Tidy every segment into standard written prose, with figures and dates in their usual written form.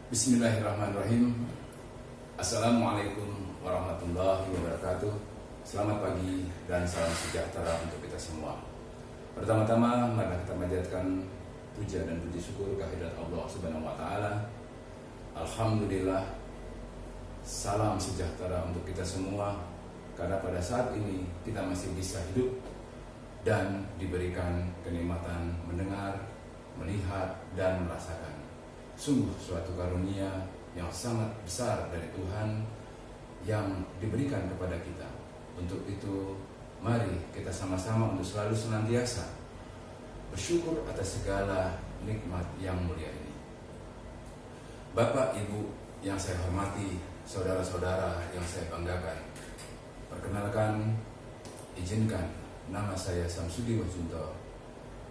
Bismillahirrahmanirrahim. Assalamualaikum warahmatullahi wabarakatuh. Selamat pagi dan salam sejahtera untuk kita semua. Pertama-tama, mari kita panjatkan puja dan puji syukur kehadirat Allah Subhanahu wa taala. Alhamdulillah. Salam sejahtera untuk kita semua karena pada saat ini kita masih bisa hidup dan diberikan kenikmatan mendengar, melihat dan merasakan. Sungguh suatu karunia yang sangat besar dari Tuhan yang diberikan kepada kita. Untuk itu, mari kita sama-sama untuk selalu senantiasa bersyukur atas segala nikmat yang mulia ini. Bapak, Ibu yang saya hormati, saudara-saudara yang saya banggakan, perkenalkan, izinkan nama saya Samsudi Wahjunto,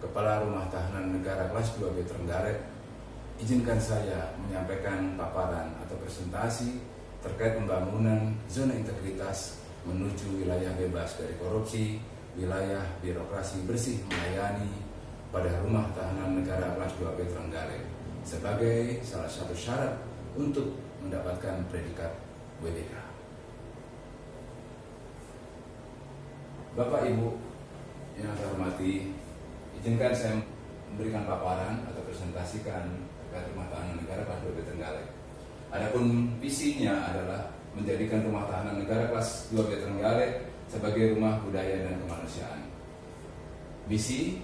Kepala Rumah Tahanan Negara Kelas 2B Trenggalek. Izinkan saya menyampaikan paparan atau presentasi terkait pembangunan zona integritas menuju wilayah bebas dari korupsi, wilayah birokrasi bersih melayani pada Rumah Tahanan Negara Kelas 2B Trenggalek sebagai salah satu syarat untuk mendapatkan predikat WDK. Bapak Ibu yang saya hormati, izinkan saya memberikan paparan atau presentasikan Rumah Tahanan Negara Kelas 2B Trenggalek. Adapun visinya adalah menjadikan Rumah Tahanan Negara Kelas 2B Trenggalek sebagai rumah budaya dan kemanusiaan. Visi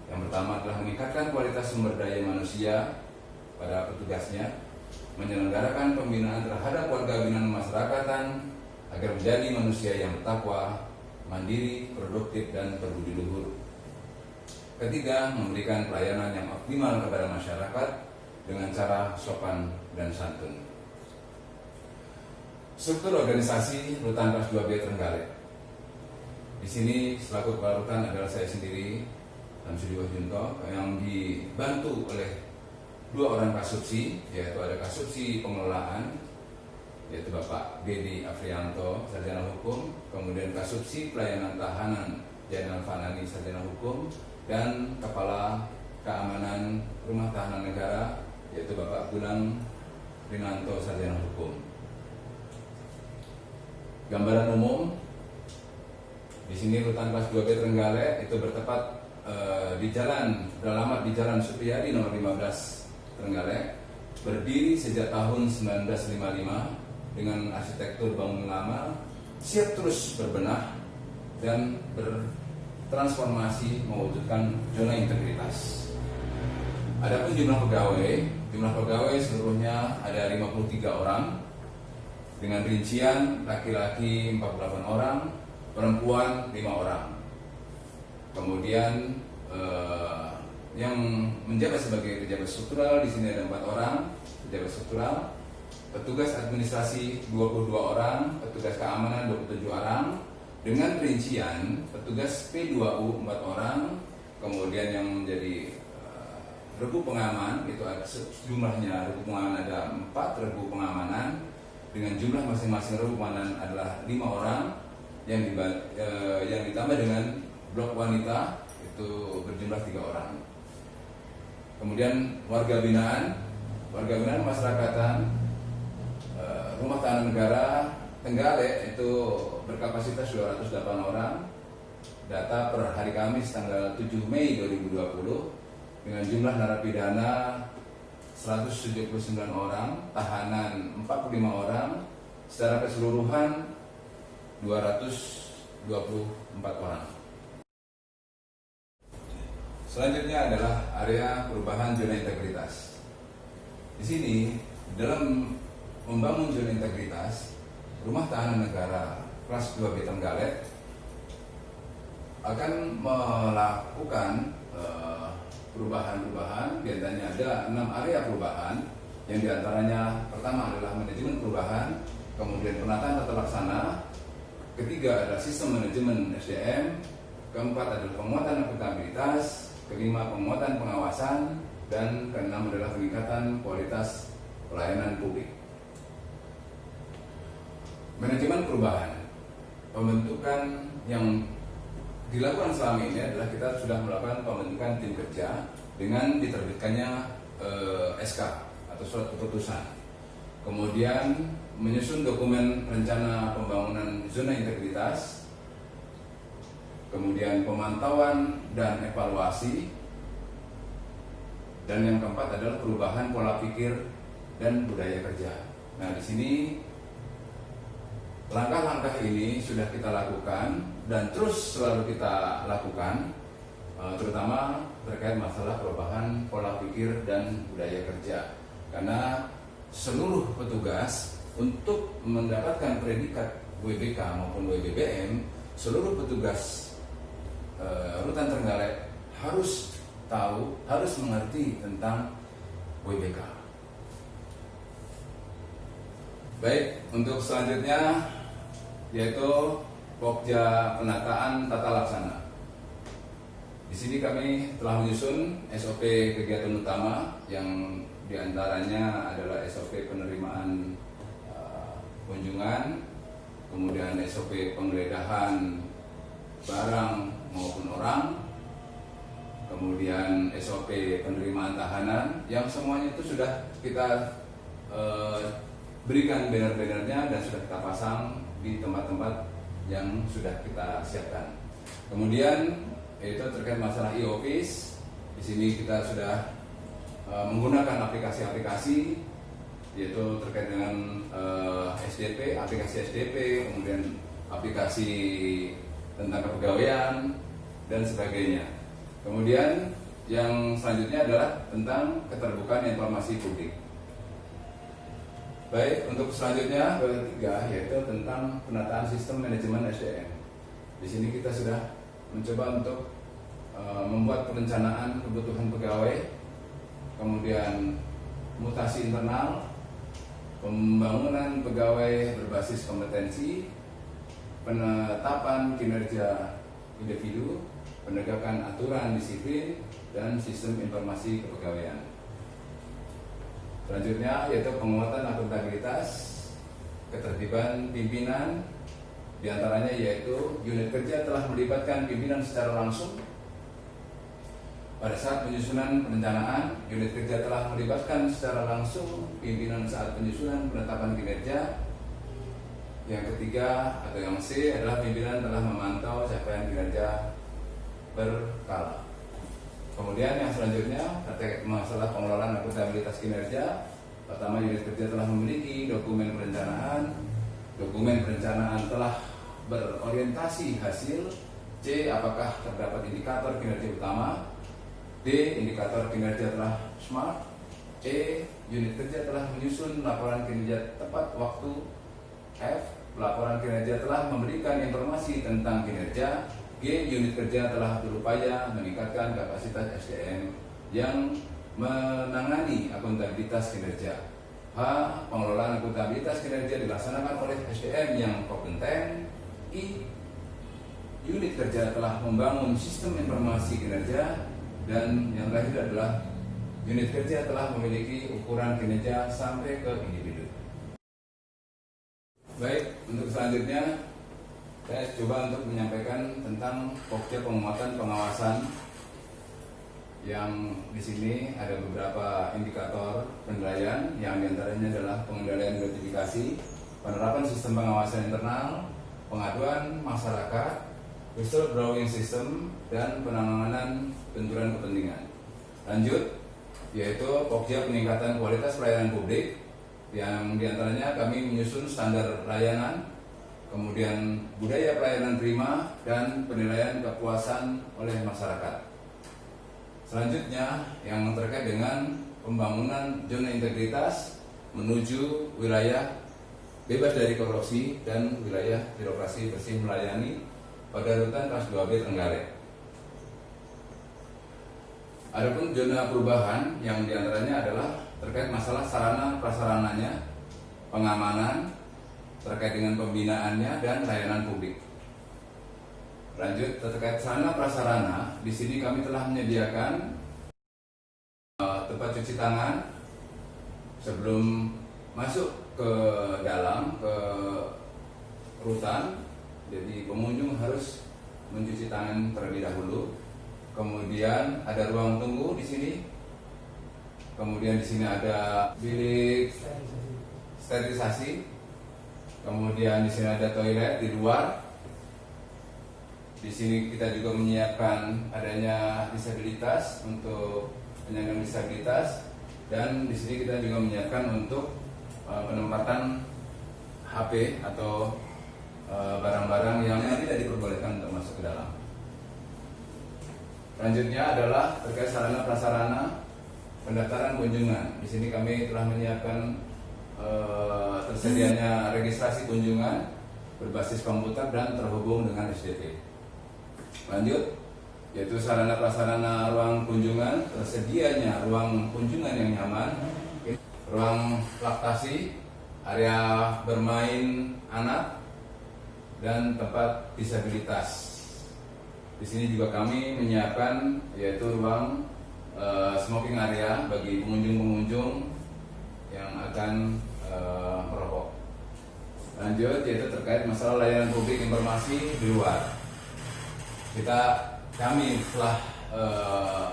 yang pertama adalah meningkatkan kualitas sumber daya manusia pada petugasnya, menyelenggarakan pembinaan terhadap warga binaan masyarakatan agar menjadi manusia yang bertakwa, mandiri, produktif dan berbudi luhur. Ketiga, memberikan pelayanan yang optimal kepada masyarakat dengan cara sopan dan santun. Struktur organisasi Rutan Kelas 2B Trenggalek. Di sini selaku kepala rutan adalah saya sendiri, Samsudi Wahjunto, yang dibantu oleh dua orang kasubsi, yaitu ada kasubsi pengelolaan, yaitu Bapak Dedi Afrianto, sarjana hukum, kemudian kasubsi pelayanan tahanan Jainal Fanani, sarjana hukum, dan Kepala Keamanan Rumah Tahanan Negara, yaitu Bapak Gulang Rinanto, sarjana hukum. Gambaran umum di sini Rutan Kelas 2B Trenggalek itu bertempat beralamat di Jalan Supriyadi nomor 15 Trenggalek, berdiri sejak tahun 1955 dengan arsitektur bangunan lama, siap terus berbenah dan transformasi mewujudkan zona integritas. Adapun jumlah pegawai seluruhnya ada 53 orang dengan rincian laki-laki 48 orang, perempuan 5 orang. Kemudian yang menjabat sebagai pejabat struktural di sini ada 4 orang pejabat struktural, petugas administrasi 22 orang, petugas keamanan 27 orang. Dengan rincian petugas P2U 4 orang, kemudian yang menjadi regu pengaman itu ada jumlahnya, regu pengaman ada 4 regu pengamanan dengan jumlah masing-masing regu pengamanan adalah 5 orang yang ditambah dengan blok wanita itu berjumlah 3 orang. Kemudian warga binaan masyarakatan Rumah Tahanan Negara Trenggalek itu berkapasitas 208 orang. Data per hari Kamis tanggal 7 Mei 2020 dengan jumlah narapidana 179 orang, tahanan 45 orang, secara keseluruhan 224 orang. Selanjutnya adalah area perubahan zona integritas. Di sini dalam membangun zona integritas, Rumah Tahanan Negara Kelas 2B Trenggalek akan melakukan perubahan-perubahan. Biasanya ada 6 area perubahan, yang diantaranya pertama adalah manajemen perubahan, kemudian penataan tata laksana, ketiga adalah sistem manajemen SDM, keempat adalah penguatan akuntabilitas, kelima penguatan pengawasan, dan keenam adalah peningkatan kualitas pelayanan publik. Manajemen perubahan, pembentukan yang dilakukan selama ini adalah kita sudah melakukan pembentukan tim kerja dengan diterbitkannya SK atau surat keputusan. Kemudian menyusun dokumen rencana pembangunan zona integritas, kemudian pemantauan dan evaluasi, dan yang keempat adalah perubahan pola pikir dan budaya kerja. Nah, di sini langkah-langkah ini sudah kita lakukan dan terus selalu kita lakukan, terutama terkait masalah perubahan pola pikir dan budaya kerja. Karena seluruh petugas untuk mendapatkan predikat WBK maupun WBBM, seluruh petugas Rutan Trenggalek harus tahu, harus mengerti tentang WBK. Baik, untuk selanjutnya yaitu Pokja Penataan Tata Laksana. Di sini kami telah menyusun SOP kegiatan utama yang diantaranya adalah SOP penerimaan kunjungan, kemudian SOP penggeledahan barang maupun orang, kemudian SOP penerimaan tahanan, yang semuanya itu sudah kita berikan banner-bannernya dan sudah kita pasang di tempat-tempat yang sudah kita siapkan. Kemudian yaitu terkait masalah e-office. Di sini kita sudah menggunakan aplikasi-aplikasi, yaitu terkait dengan SDP, aplikasi SDP, kemudian aplikasi tentang kepegawaian dan sebagainya. Kemudian yang selanjutnya adalah tentang keterbukaan informasi publik. Baik, untuk selanjutnya ketiga yaitu tentang penataan sistem manajemen SDM. Di sini kita sudah mencoba untuk membuat perencanaan kebutuhan pegawai, kemudian mutasi internal, pembangunan pegawai berbasis kompetensi, penetapan kinerja individu, penegakan aturan disiplin, dan sistem informasi kepegawaian. Selanjutnya yaitu penguatan akuntabilitas, ketertiban pimpinan, diantaranya yaitu unit kerja telah melibatkan pimpinan secara langsung. Pada saat penyusunan perencanaan, unit kerja telah melibatkan secara langsung pimpinan saat penyusunan penetapan kinerja. Yang ketiga atau yang C adalah pimpinan telah memantau capaian kinerja berkala. Kemudian yang selanjutnya terkait masalah pengelolaan akuntabilitas kinerja. Pertama, unit kerja telah memiliki dokumen perencanaan. Dokumen perencanaan telah berorientasi hasil. C, apakah terdapat indikator kinerja utama. D, indikator kinerja telah SMART. E, unit kerja telah menyusun laporan kinerja tepat waktu. F, laporan kinerja telah memberikan informasi tentang kinerja. G, unit kerja telah berupaya meningkatkan kapasitas SDM yang menangani akuntabilitas kinerja. H, pengelolaan akuntabilitas kinerja dilaksanakan oleh SDM yang kompeten. I, unit kerja telah membangun sistem informasi kinerja. Dan yang terakhir adalah unit kerja telah memiliki ukuran kinerja sampai ke individu. Baik, untuk selanjutnya saya coba untuk menyampaikan tentang Pokja penguatan pengawasan, yang di sini ada beberapa indikator penilaian, yang diantaranya adalah pengendalian gratifikasi, penerapan sistem pengawasan internal, pengaduan masyarakat, whistleblowing system, dan penanganan benturan kepentingan. Lanjut, yaitu Pokja peningkatan kualitas pelayanan publik, yang diantaranya kami menyusun standar layanan, kemudian budaya pelayanan prima, dan penilaian kepuasan oleh masyarakat. Selanjutnya yang terkait dengan pembangunan zona integritas menuju wilayah bebas dari korupsi dan wilayah birokrasi bersih melayani pada rutan kelas 2B Trenggalek. Adapun zona perubahan yang diantaranya adalah terkait masalah sarana prasarananya, pengamanan, terkait dengan pembinaannya, dan layanan publik. Lanjut, terkait sarana prasarana, di sini kami telah menyediakan tempat cuci tangan sebelum masuk ke dalam ke rutan. Jadi pengunjung harus mencuci tangan terlebih dahulu. Kemudian ada ruang tunggu di sini. kemudian di sini ada bilik sterilisasi, kemudian di sini ada toilet di luar. Di sini kita juga menyiapkan adanya disabilitas untuk penyandang disabilitas, dan di sini kita juga menyiapkan untuk penempatan HP atau barang-barang yang tidak diperbolehkan untuk masuk ke dalam. Selanjutnya adalah terkait sarana prasarana pendaftaran kunjungan. Di sini kami telah menyiapkan tersedianya registrasi kunjungan berbasis komputer dan terhubung dengan SDT. Lanjut, yaitu sarana prasarana ruang kunjungan, tersedianya ruang kunjungan yang nyaman, ruang laktasi, area bermain anak, dan tempat disabilitas. Di sini juga kami menyiapkan yaitu ruang smoking area bagi pengunjung-pengunjung yang akan merokok. Lanjut, yaitu terkait masalah layanan publik informasi di luar. Kami telah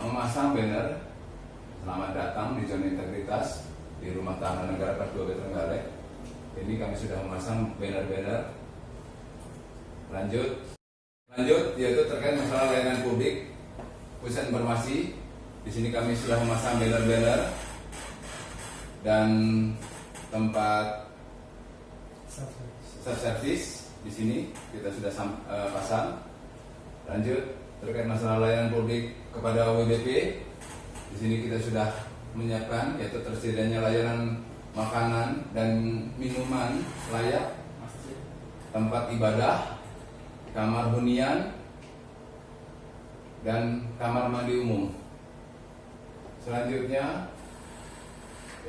memasang banner selamat datang di zona integritas di Rumah Tahanan Negara Kelas 2 Trenggalek. Ini kami sudah memasang banner-banner. Lanjut, yaitu terkait masalah layanan publik pusat informasi. Di sini kami sudah memasang banner-banner dan tempat self-service. Di sini kita sudah pasang. Lanjut, terkait masalah layanan publik kepada WBP. Di sini kita sudah menyiapkan yaitu tersedianya layanan makanan dan minuman layak, tempat ibadah, kamar hunian, dan kamar mandi umum. Selanjutnya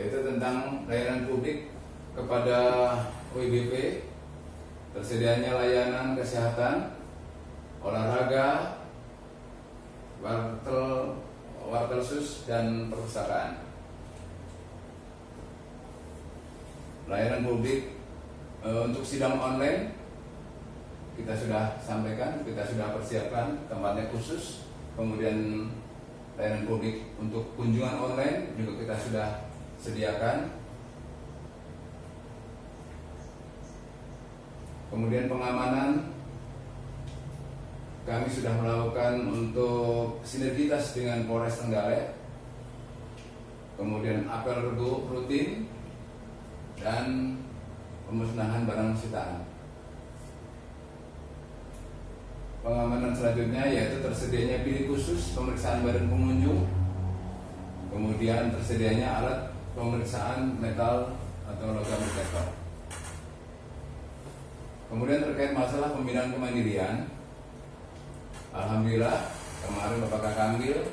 yaitu tentang layanan publik kepada WBP, tersedianya layanan kesehatan, olahraga, wartel sus, dan perpustakaan. Layanan publik untuk sidang online kita sudah sampaikan, kita sudah persiapkan tempatnya khusus. Kemudian layanan publik untuk kunjungan online juga kita sudah sediakan. Kemudian pengamanan kami sudah melakukan untuk sinergitas dengan Polres Trenggalek, kemudian apel regu rutin, dan pemusnahan barang sitaan. Pengamanan selanjutnya yaitu tersedianya bilik khusus pemeriksaan badan pengunjung, kemudian tersedianya alat pemeriksaan metal atau logam detektor. Kemudian terkait masalah pembinaan kemandirian, alhamdulillah kemarin Bapak Kakambil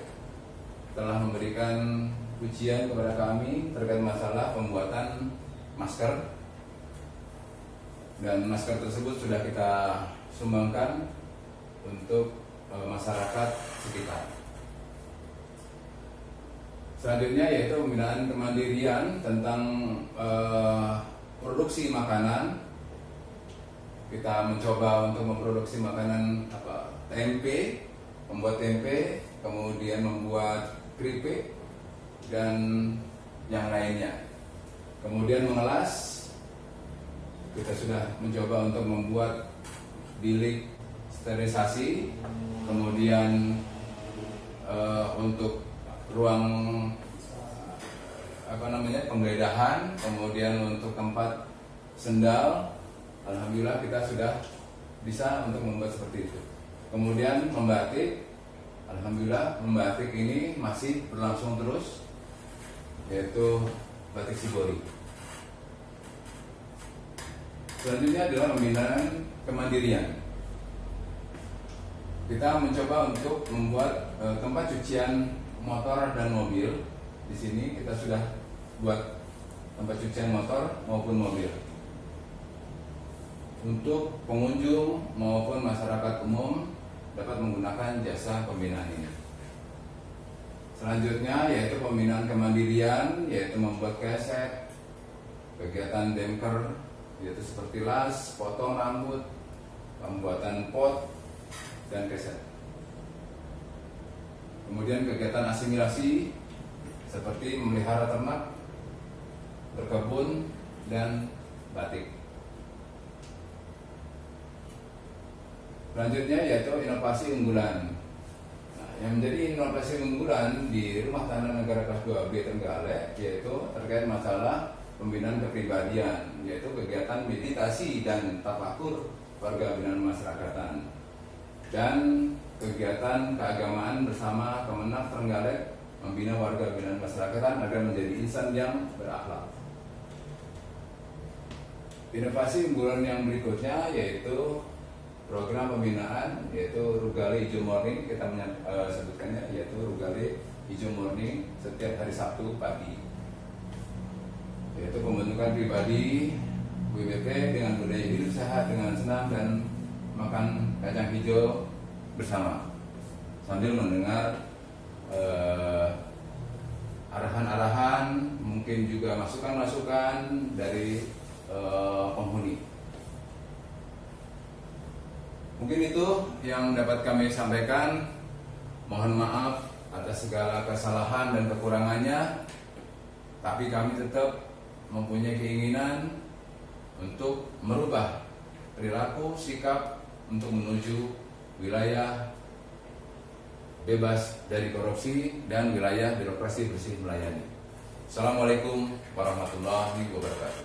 telah memberikan ujian kepada kami terkait masalah pembuatan masker, dan masker tersebut sudah kita sumbangkan untuk masyarakat sekitar. Selanjutnya yaitu pembinaan kemandirian tentang produksi makanan. Kita mencoba untuk memproduksi makanan tempe, membuat tempe, kemudian membuat keripik, dan yang lainnya. Kemudian mengelas, kita sudah mencoba untuk membuat bilik sterilisasi, kemudian untuk ruang penggeledahan, kemudian untuk tempat sendal. Alhamdulillah kita sudah bisa untuk membuat seperti itu. Kemudian membatik, alhamdulillah membatik ini masih berlangsung terus, yaitu batik Shibori. Selanjutnya adalah pembinaan kemandirian. Kita mencoba untuk membuat tempat cucian motor dan mobil. Di sini kita sudah buat tempat cucian motor maupun mobil untuk pengunjung maupun masyarakat umum dapat menggunakan jasa pembinaan ini. Selanjutnya yaitu pembinaan kemandirian, yaitu membuat keset, kegiatan demker, yaitu seperti las, potong rambut, pembuatan pot, dan keset. Kemudian kegiatan asimilasi, seperti memelihara ternak, berkebun, dan batik. Selanjutnya yaitu inovasi unggulan. Nah, yang menjadi inovasi unggulan di Rumah Tahanan Negara Kelas 2B Trenggalek yaitu terkait masalah pembinaan kepribadian, yaitu kegiatan meditasi dan tafakur warga binaan masyarakatan, dan kegiatan keagamaan bersama Kemenak Trenggalek membina warga binaan masyarakatan agar menjadi insan yang berakhlak. Inovasi unggulan yang berikutnya yaitu program pembinaan, yaitu Rugale Hijau Morning. Kita sebutkannya yaitu Rugale Hijau Morning setiap hari Sabtu pagi, yaitu pembentukan pribadi WBP dengan budaya hidup sehat dengan senam dan makan kacang hijau bersama, sambil mendengar arahan-arahan, mungkin juga masukan-masukan dari penghuni. Mungkin itu yang dapat kami sampaikan. Mohon maaf atas segala kesalahan dan kekurangannya, tapi kami tetap mempunyai keinginan untuk merubah perilaku sikap untuk menuju wilayah bebas dari korupsi dan wilayah birokrasi bersih melayani. Assalamualaikum warahmatullahi wabarakatuh.